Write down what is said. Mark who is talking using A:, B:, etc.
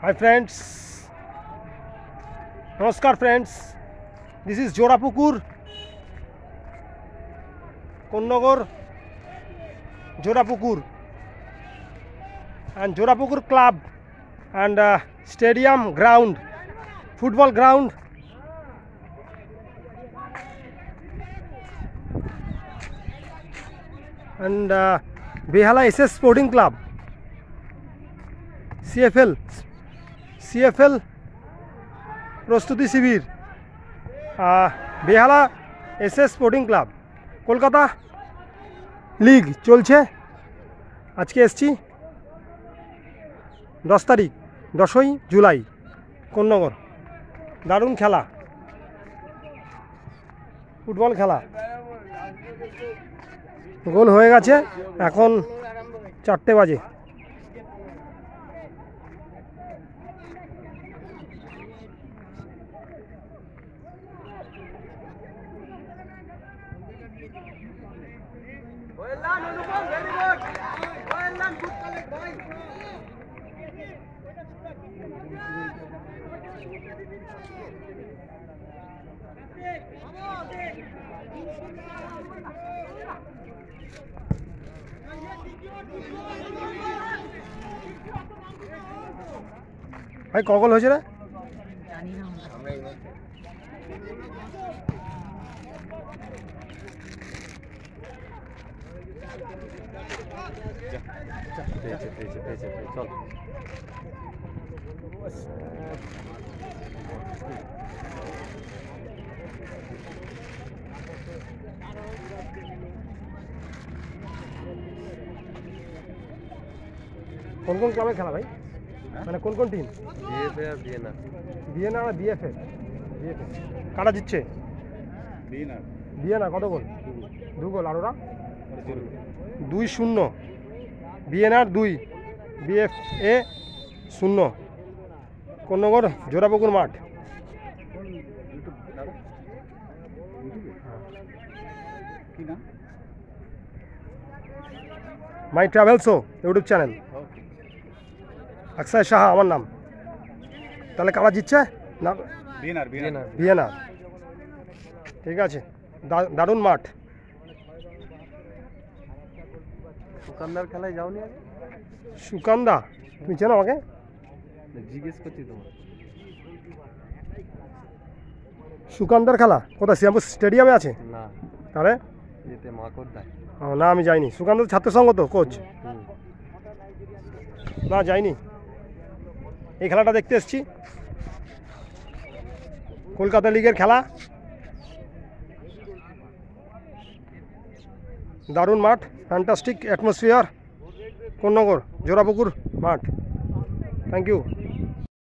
A: Hi friends, Namaskar friends. This is Jorapukur, Konnagar, Jorapukur, and Jorapukur Club and stadium ground, football ground. And Behala SS Sporting Club, CFL প্রস্তুতি শিবির, বেহালা SS sporting club, Kolkata league চলছে। আজকে এসছি 10 তারিখ, 10ই জুলাই, কোন্নগর। দারুণ খেলা, football খেলা, গোল হয়ে গেছে। এখন 4টে বাজে। ভাই কগল হয়েছে রে? চল কোন কোন ক্লাবে খেলা ভাই? মানে কোন কোন টিম? বিএনআর আর বিএফএ। কারা জিতছে? বিএনআর। কত গোল? 2 গোল। আর ওরা 2-0। BNR 2, BFA 0। কোন্নগর জোড়াপুকুর মাঠ। মাই ট্রাভেলসও ইউটিউব চ্যানেল। অক্ষয় সাহা আমার নাম। তাহলে কারা জিতছে? না, বিএনআর। ঠিক আছে, দারুণ মাঠ।
B: সুকান্দার খেলায় যাওনি আগে?
A: সুকান্দা তুমি চেনো আমাকে?
B: জিজ্ঞেস করছি তোমার।
A: সুকান্দার খেলা কোথায়? শ্রীরামপুর স্টেডিয়ামে আছে?
B: না,
A: তাহলে
B: যেতে মাকড়দায়।
A: না, আমি যাইনি। সুকান্দার ছাত্র সংঘ তো কোচ? না, যাইনি। এই খেলাটা দেখতে এসেছি, কলকাতা লিগের খেলা। দারুণ মাঠ, ফ্যান্টাস্টিক অ্যাটমসফিয়ার, কোন্নগর জোড়াপুকুর মাঠ। Thank you.